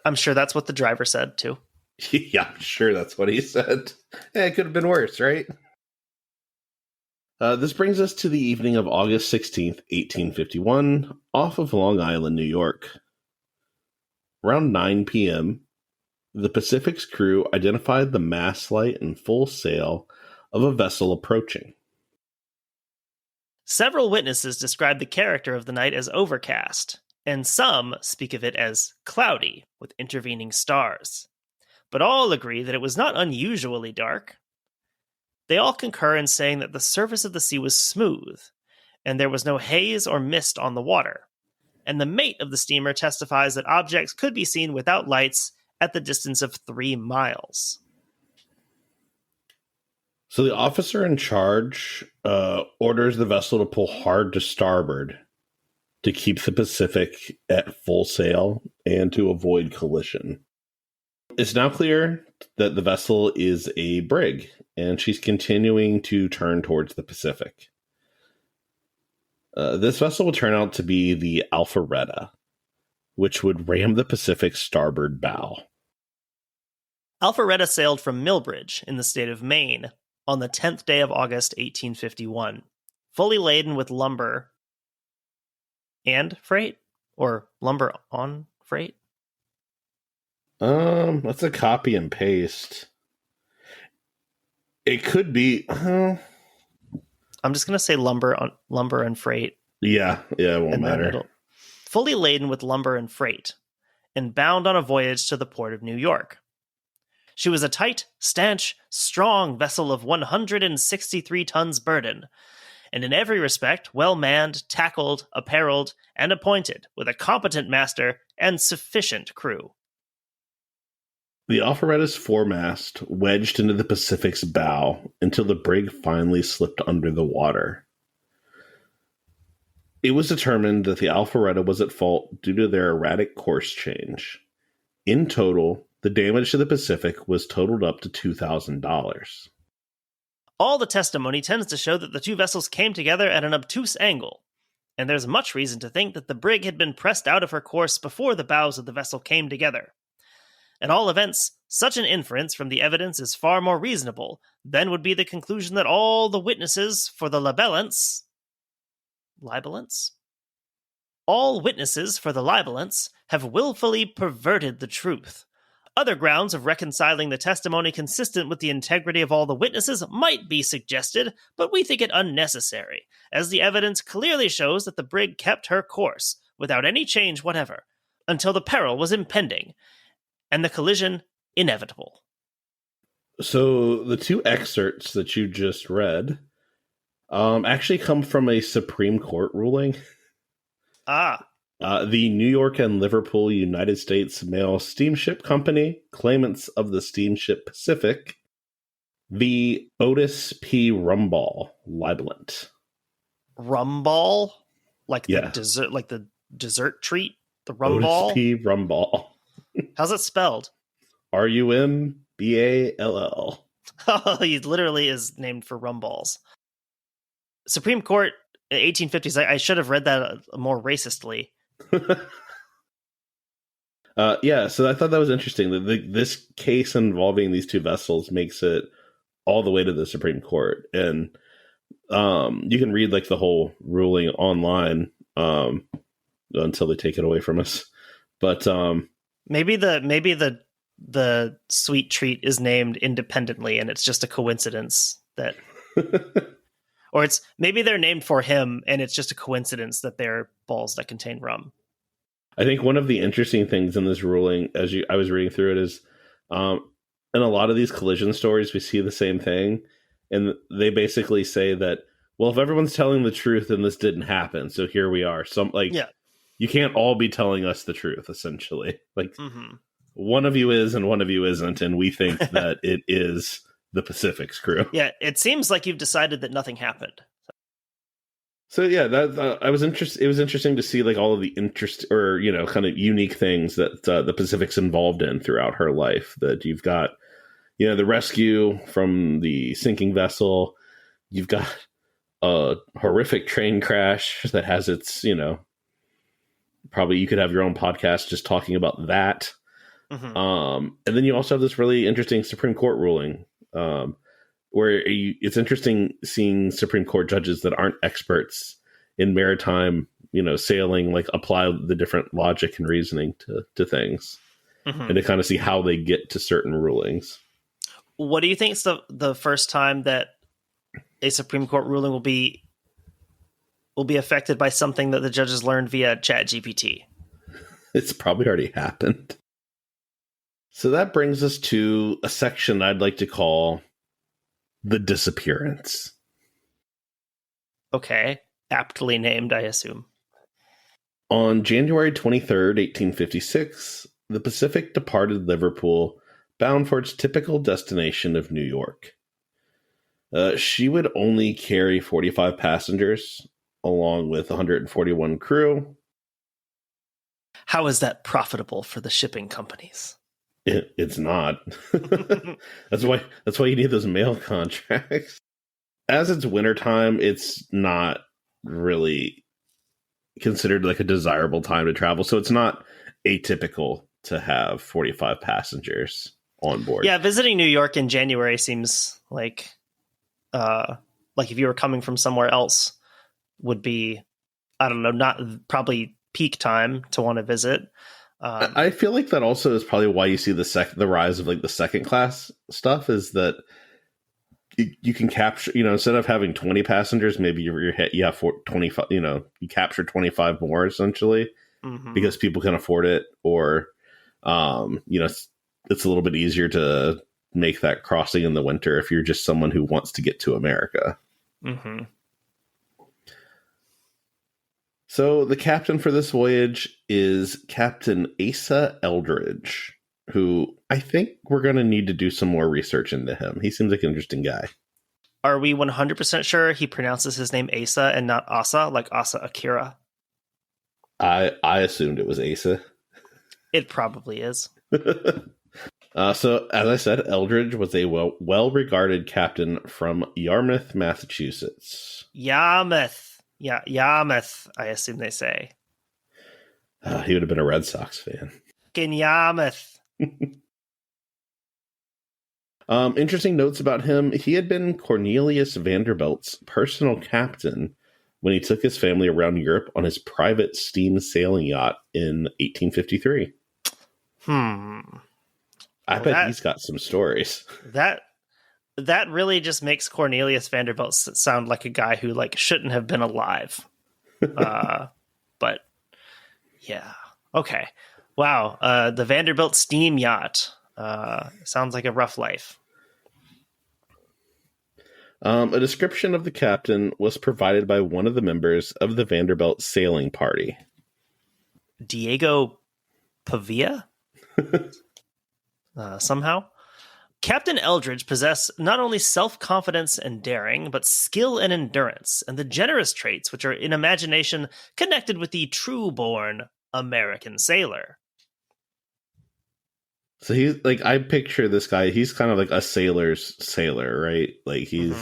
I'm sure that's what the driver said too.
Yeah, I'm sure that's what he said. Yeah, it could have been worse, right? This brings us to the evening of August 16th, 1851, off of Long Island, New York. Around 9 p.m., the Pacific's crew identified the mast light and full sail of a vessel approaching.
Several witnesses describe the character of the night as overcast, and some speak of it as cloudy with intervening stars. But all agree that it was not unusually dark. They all concur in saying that the surface of the sea was smooth, and there was no haze or mist on the water. And the mate of the steamer testifies that objects could be seen without lights at the distance of 3 miles.
So the officer in charge orders the vessel to pull hard to starboard to keep the Pacific at full sail and to avoid collision. It's now clear that the vessel is a brig, and she's continuing to turn towards the Pacific. This vessel will turn out to be the Alpharetta, which would ram the Pacific's starboard bow.
Alpharetta sailed from Millbridge in the state of Maine on the 10th day of August 1851, fully laden with lumber and freight, or lumber on freight.
That's a copy and paste. It could be.
I'm just gonna say lumber and freight.
Yeah, it won't matter.
Fully laden with lumber and freight, and bound on a voyage to the port of New York. She was a tight, stanch, strong vessel of 163 tons burden, and in every respect well manned, tackled, apparelled, and appointed, with a competent master and sufficient crew.
The Alpharetta's foremast wedged into the Pacific's bow until the brig finally slipped under the water. It was determined that the Alpharetta was at fault due to their erratic course change. In total, the damage to the Pacific was totaled up to $2,000.
All the testimony tends to show that the two vessels came together at an obtuse angle, and there's much reason to think that the brig had been pressed out of her course before the bows of the vessel came together. At all events, such an inference from the evidence is far more reasonable than would be the conclusion that all the witnesses for the libellants have willfully perverted the truth. Other grounds of reconciling the testimony consistent with the integrity of all the witnesses might be suggested, but we think it unnecessary, as the evidence clearly shows that the brig kept her course, without any change whatever, until the peril was impending, and the collision inevitable.
So the two excerpts that you just read actually come from a Supreme Court ruling. The New York and Liverpool United States Mail Steamship Company, claimants of the steamship Pacific, the Otis P. Rumball libellant.
Rumball? The dessert treat? The Rumball?
Otis P. Rumball.
How's it spelled?
Rumball.
Oh, he literally is named for rumballs. Supreme Court, 1850s. I should have read that more racistly.
So I thought that was interesting. This case involving these two vessels makes it all the way to the Supreme Court, and you can read like the whole ruling online until they take it away from us. But
maybe the sweet treat is named independently, and it's just a coincidence that, or it's maybe they're named for him, and it's just a coincidence that they're balls that contain rum.
I think one of the interesting things in this ruling, I was reading through it, is in a lot of these collision stories, we see the same thing, and they basically say that, well, if everyone's telling the truth, then this didn't happen, so here we are. You can't all be telling us the truth, essentially. one of you is and one of you isn't, and we think that it is the Pacific's crew.
Yeah, it seems like you've decided that nothing happened.
So yeah, that I was interested. It was interesting to see like all of the interest or kind of unique things that the Pacific's involved in throughout her life. That you've got, the rescue from the sinking vessel. You've got a horrific train crash that has its, probably you could have your own podcast just talking about that.
Mm-hmm.
And then you also have this really interesting Supreme Court ruling. Where it's interesting seeing Supreme Court judges that aren't experts in maritime, sailing, like apply the different logic and reasoning to things, and to kind of see how they get to certain rulings.
What do you think is the first time that a Supreme Court ruling will be affected by something that the judges learned via ChatGPT?
It's probably already happened. So that brings us to a section I'd like to call the disappearance.
Okay. Aptly named, I assume.
On January 23rd, 1856, the Pacific departed Liverpool, bound for its typical destination of New York. She would only carry 45 passengers, along with 141 crew.
How is that profitable for the shipping companies?
It's not. That's why you need those mail contracts. As it's wintertime, it's not really considered like a desirable time to travel. So it's not atypical to have 45 passengers on board.
Yeah, visiting New York in January seems like if you were coming from somewhere else would be, I don't know, not probably peak time to want to visit.
I feel like that also is probably why you see the rise of like the second class stuff, is that you can capture, instead of having 20 passengers, maybe you have 25, you capture 25 more essentially, because people can afford it, or, it's a little bit easier to make that crossing in the winter if you're just someone who wants to get to America.
Mm-hmm.
So the captain for this voyage is Captain Asa Eldridge, who I think we're going to need to do some more research into him. He seems like an interesting guy.
Are we 100% sure he pronounces his name Asa and not Asa, like Asa Akira?
I assumed it was Asa.
It probably is.
So, as I said, Eldridge was a well-regarded captain from Yarmouth, Massachusetts.
Yarmouth. Yeah, Yarmouth, I assume they say.
He would have been a Red Sox fan.
In Yarmouth.
Interesting notes about him. He had been Cornelius Vanderbilt's personal captain when he took his family around Europe on his private steam sailing yacht in 1853. I bet he's got some stories. That
really just makes Cornelius Vanderbilt sound like a guy who shouldn't have been alive. But yeah. Okay. Wow. The Vanderbilt steam yacht. Sounds like a rough life.
A description of the captain was provided by one of the members of the Vanderbilt sailing party.
Diego Pavia? Somehow. Captain Eldridge possessed not only self-confidence and daring, but skill and endurance, and the generous traits which are in imagination connected with the true-born American sailor.
So he's I picture this guy, he's kind of like a sailor's sailor, right? Like he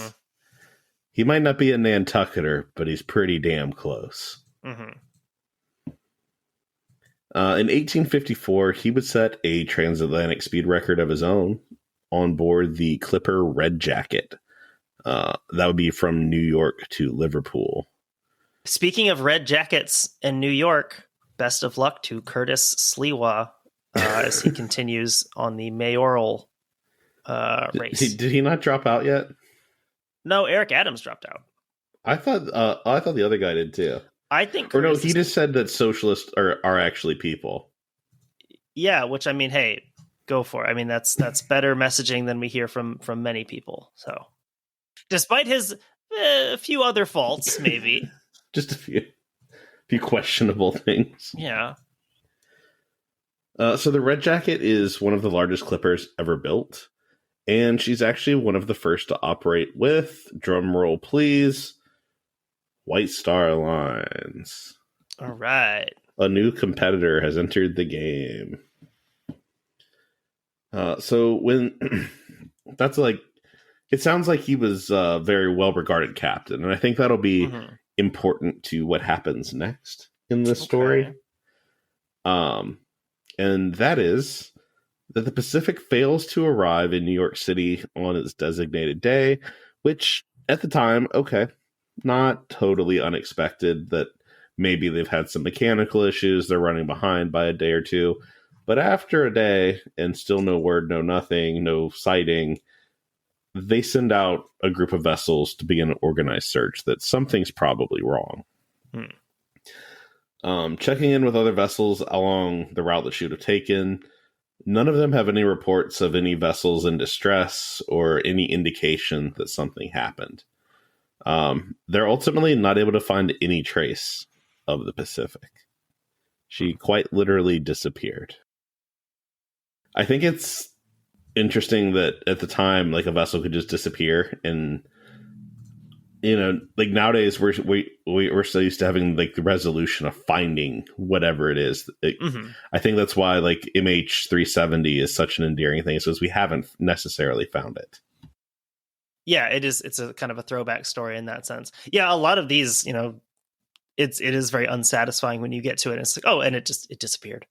might not be a Nantucketer, but he's pretty damn close. In 1854, he would set a transatlantic speed record of his own on board the Clipper Red Jacket. That would be from New York to Liverpool.
Speaking of red jackets in New York, best of luck to Curtis Sliwa as he continues on the mayoral race.
Did he not drop out yet?
No, Eric Adams dropped out.
I thought the other guy did too.
I think,
or no, he just said that socialists are actually people.
Yeah, which I mean, hey, go for it. I mean, that's better messaging than we hear from many people. So, despite his few other faults, maybe
just a few questionable things.
Yeah.
So the Red Jacket is one of the largest clippers ever built, and she's actually one of the first to operate with, drumroll please, White Star Lines.
All right.
A new competitor has entered the game. So when that's like, it sounds like he was a very well-regarded captain, and I think that'll be important to what happens next in this story. And that is that the Pacific fails to arrive in New York City on its designated day, which at the time, okay, not totally unexpected that maybe they've had some mechanical issues, they're running behind by a day or two. But after a day and still no word, no nothing, no sighting, they send out a group of vessels to begin an organized search that something's probably wrong. Checking in with other vessels along the route that she would have taken, none of them have any reports of any vessels in distress or any indication that something happened. They're ultimately not able to find any trace of the Pacific. She quite literally disappeared. I think it's interesting that at the time, like, a vessel could just disappear, and you know, like nowadays we're so used to having like the resolution of finding whatever it is. I think that's why like MH370 is such an endearing thing, because we haven't necessarily found it.
Yeah, it is. It's a kind of a throwback story in that sense. Yeah, a lot of these, you know, it is very unsatisfying when you get to it. And it's like, oh, and it disappeared.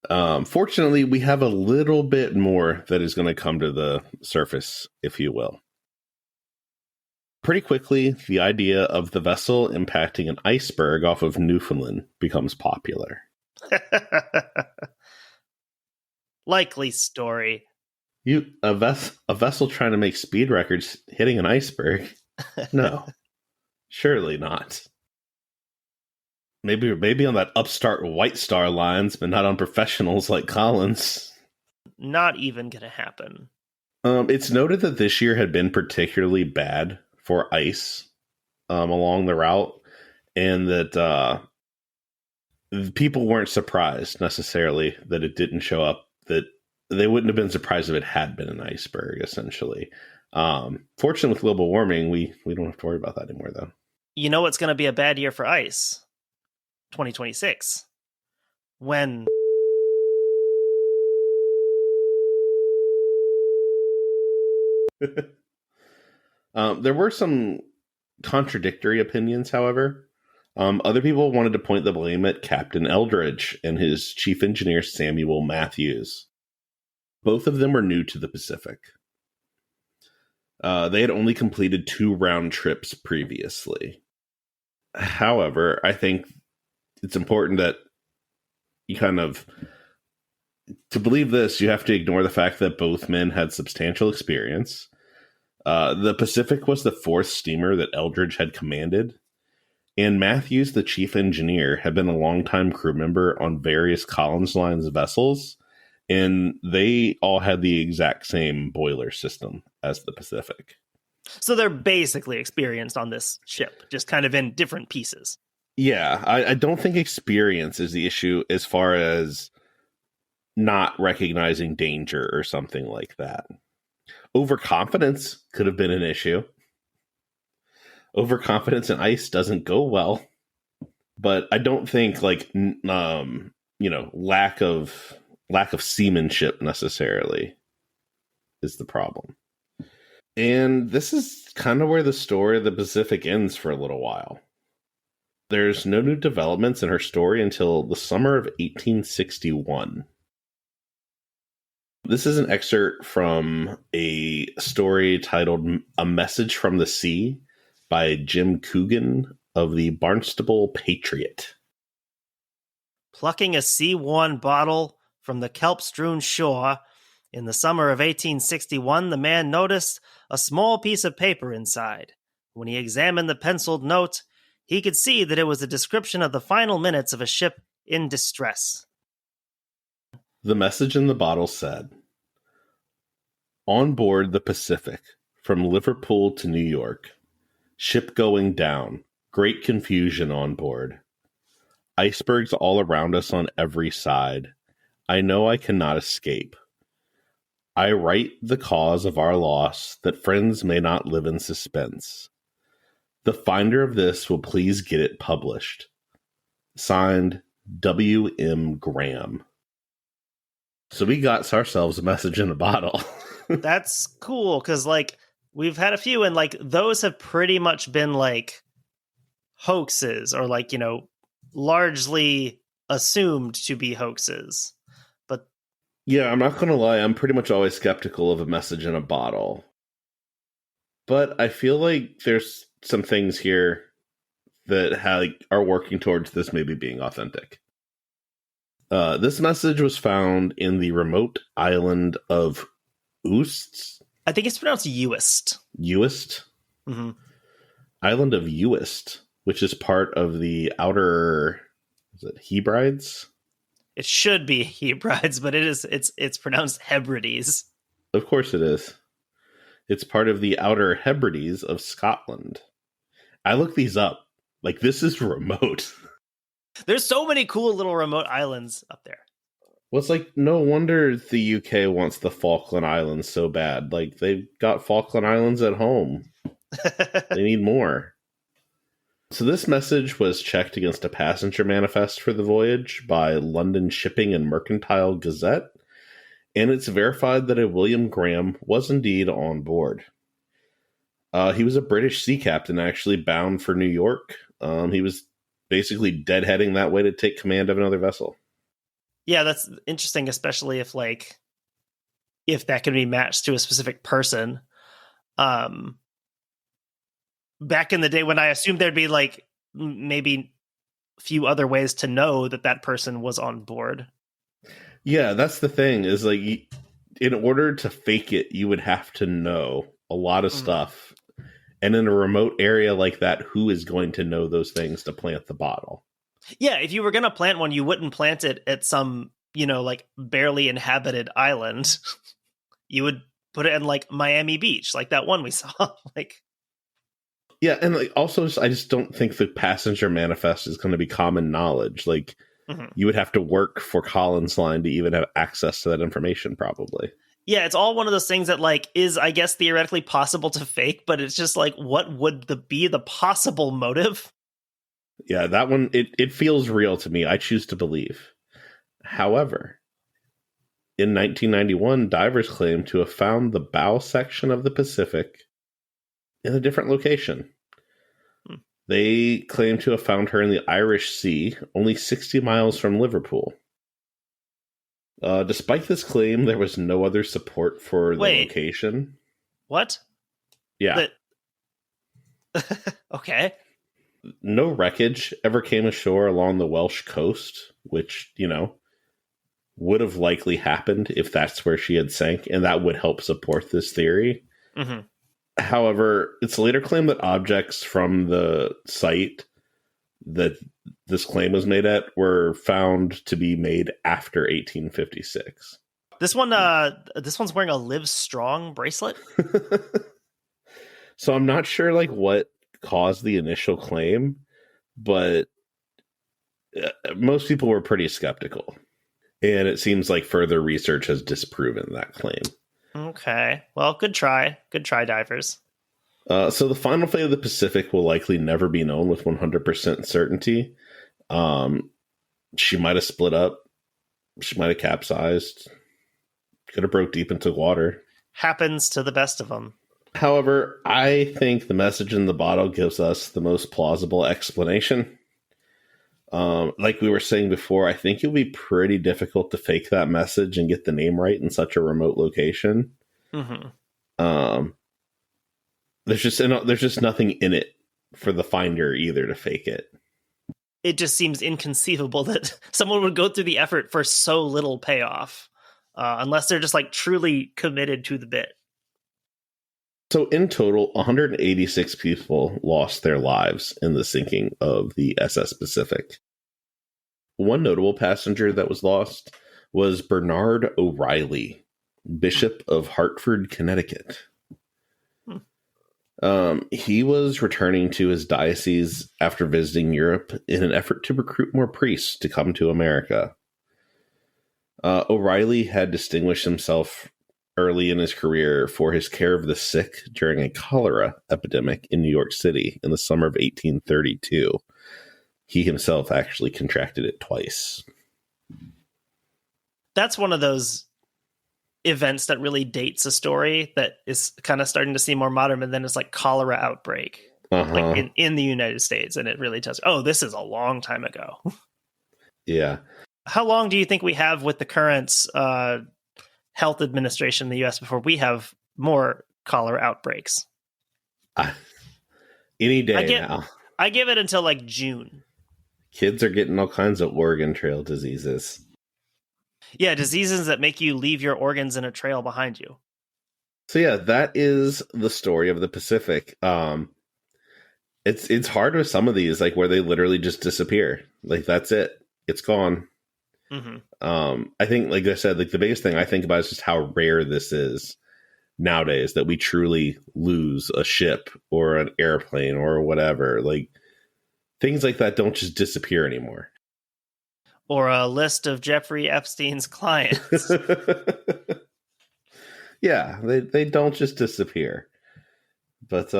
Fortunately, we have a little bit more that is going to come to the surface, if you will. Pretty quickly, the idea of the vessel impacting an iceberg off of Newfoundland becomes popular.
Likely story.
A vessel trying to make speed records hitting an iceberg? No, surely not. Maybe on that upstart White Star Lines, but not on professionals like Collins.
Not even gonna happen.
It's noted that this year had been particularly bad for ice along the route, and that people weren't surprised necessarily that it didn't show up, that they wouldn't have been surprised if it had been an iceberg, essentially. Fortunately, with global warming, we don't have to worry about that anymore, though.
You know what's going to be a bad year for ice? 2026. When...
There were some contradictory opinions, however. Other people wanted to point the blame at Captain Eldridge and his chief engineer, Samuel Matthews. Both of them were new to the Pacific. They had only completed 2 round trips previously. However, I think it's important that you to believe this, you have to ignore the fact that both men had substantial experience. The Pacific was the 4th steamer that Eldridge had commanded, and Matthews, the chief engineer, had been a longtime crew member on various Collins Lines vessels, and they all had the exact same boiler system as the Pacific.
So they're basically experienced on this ship, just kind of in different pieces.
Yeah, I don't think experience is the issue as far as not recognizing danger or something like that. Overconfidence could have been an issue. Overconfidence in ice doesn't go well. But I don't think lack of seamanship necessarily is the problem. And this is kind of where the story of the Pacific ends for a little while. There's no new developments in her story until the summer of 1861. This is an excerpt from a story titled A Message from the Sea by Jim Coogan of the Barnstable Patriot.
Plucking a sea-worn bottle from the kelp-strewn shore, in the summer of 1861, the man noticed a small piece of paper inside. When he examined the penciled note, he could see that it was a description of the final minutes of a ship in distress.
The message in the bottle said, "On board the Pacific, from Liverpool to New York. Ship going down. Great confusion on board. Icebergs all around us on every side. I know I cannot escape. I write the cause of our loss, that friends may not live in suspense. The finder of this will please get it published. Signed, W.M. Graham. So we got ourselves a message in a bottle.
That's cool, because, like, we've had a few, and, like, those have pretty much been, like, hoaxes, or, like, you know, largely assumed to be hoaxes. But
yeah, I'm not going to lie, I'm pretty much always skeptical of a message in a bottle. But I feel like there's some things here that are working towards this maybe being authentic. This message was found in the remote island of Uist.
I think it's pronounced Uist.
Uist?
Mm-hmm.
Island of Uist, which is part of the outer, is it Hebrides?
It should be Hebrides, but it's pronounced Hebrides.
Of course it is. It's part of the outer Hebrides of Scotland. I looked these up. Like, this is remote.
There's so many cool little remote islands up there.
Well, it's like, no wonder the UK wants the Falkland Islands so bad. Like, they've got Falkland Islands at home. They need more. So this message was checked against a passenger manifest for the voyage by London Shipping and Mercantile Gazette, and it's verified that a William Graham was indeed on board. He was a British sea captain, actually bound for New York. He was basically deadheading that way to take command of another vessel.
Yeah, that's interesting, especially if that can be matched to a specific person. Back in the day when I assumed there'd be like maybe a few other ways to know that person was on board.
Yeah, that's the thing, is like, in order to fake it, you would have to know a lot of stuff. And in a remote area like that, who is going to know those things to plant the bottle?
Yeah, if you were going to plant one, you wouldn't plant it at some, like barely inhabited island. You would put it in like Miami Beach, like that one we saw.
Yeah, and like also, I just don't think the passenger manifest is going to be common knowledge. Like, you would have to work for Collins Line to even have access to that information, probably.
Yeah, it's all one of those things that is, I guess, theoretically possible to fake, but it's just like, what would be the possible motive?
Yeah, that one, it feels real to me. I choose to believe. However, in 1991, divers claimed to have found the bow section of the Pacific in a different location. They claim to have found her in the Irish Sea, only 60 miles from Liverpool. Despite this claim, there was no other support for the location.
What?
Yeah.
Okay.
No wreckage ever came ashore along the Welsh coast, which, would have likely happened if that's where she had sank, and that would help support this theory.
Mm-hmm.
However, it's later claimed that objects from the site that this claim was made at were found to be made after 1856.
This one's wearing a Live Strong bracelet.
So I'm not sure what caused the initial claim, but most people were pretty skeptical. And it seems like further research has disproven that claim.
Okay. Well, good try. Good try, divers.
So the final fate of the Pacific will likely never be known with 100% certainty. She might have split up. She might have capsized. Could have broke deep into water.
Happens to the best of them.
However, I think the message in the bottle gives us the most plausible explanation. Like we were saying before, I think it'll be pretty difficult to fake that message and get the name right in such a remote location.
Mm-hmm.
There's just nothing in it for the finder either to fake it.
It just seems inconceivable that someone would go through the effort for so little payoff, unless they're just truly committed to the bit.
So in total, 186 people lost their lives in the sinking of the SS Pacific. One notable passenger that was lost was Bernard O'Reilly, Bishop of Hartford, Connecticut. He was returning to his diocese after visiting Europe in an effort to recruit more priests to come to America. O'Reilly had distinguished himself early in his career for his care of the sick during a cholera epidemic in New York City in the summer of 1832. He himself actually contracted it twice.
That's one of those events that really dates a story that is kind of starting to seem more modern, and then it's like cholera outbreak like in the United States, and it really tells you, oh, this is a long time ago.
Yeah.
How long do you think we have with the current health administration in the U.S. before we have more cholera outbreaks?
Any day now.
I give it until like June.
Kids are getting all kinds of Oregon Trail diseases.
Yeah, diseases that make you leave your organs in a trail behind you.
So yeah, that is the story of the Pacific. It's hard with some of these, like where they literally just disappear. Like that's it. It's gone. Mm-hmm. I think, like I said, like the biggest thing I think about is just how rare this is nowadays, that we truly lose a ship or an airplane or whatever. Like things like that don't just disappear anymore.
Or a list of Jeffrey Epstein's clients.
Yeah, they don't just disappear. But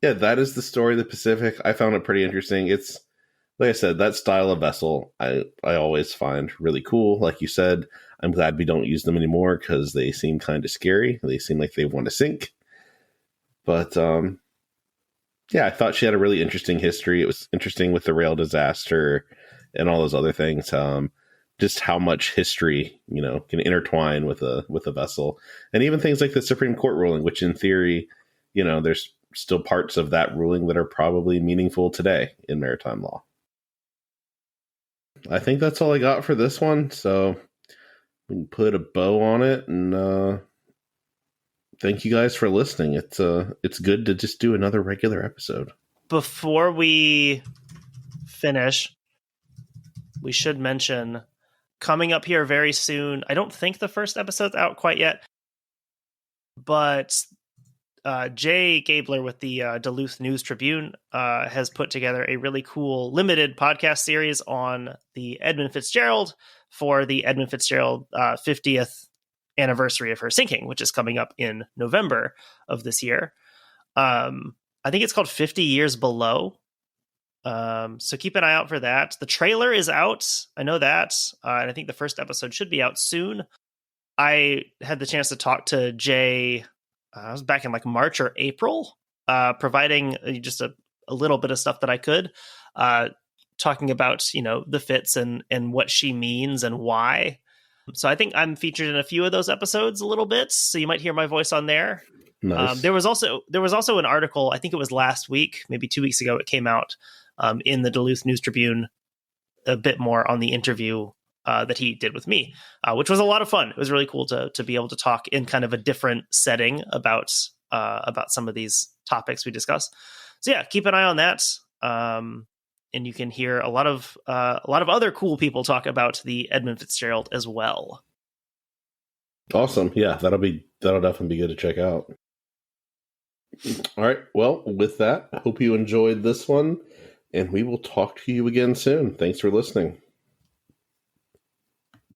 yeah, that is the story of the Pacific. I found it pretty interesting. It's, like I said, that style of vessel I always find really cool. Like you said, I'm glad we don't use them anymore because they seem kind of scary. They seem like they want to sink. But yeah, I thought she had a really interesting history. It was interesting with the rail disaster and all those other things. Just how much history, can intertwine with a vessel, and even things like the Supreme Court ruling, which in theory, there's still parts of that ruling that are probably meaningful today in maritime law. I think that's all I got for this one. So we can put a bow on it, and thank you guys for listening. It's good to just do another regular episode.
Before we finish, we should mention coming up here very soon. I don't think the first episode's out quite yet, but Jay Gabler with the Duluth News Tribune has put together a really cool limited podcast series on the Edmund Fitzgerald for the Edmund Fitzgerald 50th anniversary of her sinking, which is coming up in November of this year. I think it's called 50 Years Below. So keep an eye out for that. The trailer is out. I know that. And I think the first episode should be out soon. I had the chance to talk to Jay. I was back in like March or April, providing just a little bit of stuff that I could, talking about, the Fitz and what she means and why. So I think I'm featured in a few of those episodes a little bit. So you might hear my voice on there.
Nice.
There was also an article, I think it was last week, maybe 2 weeks ago, it came out in the Duluth News Tribune, a bit more on the interview that he did with me, which was a lot of fun. It was really cool to be able to talk in kind of a different setting about some of these topics we discuss. So yeah, keep an eye on that. And you can hear a lot of other cool people talk about the Edmund Fitzgerald as well.
Awesome. Yeah, that'll definitely be good to check out. All right. Well, with that, I hope you enjoyed this one, and we will talk to you again soon. Thanks for listening.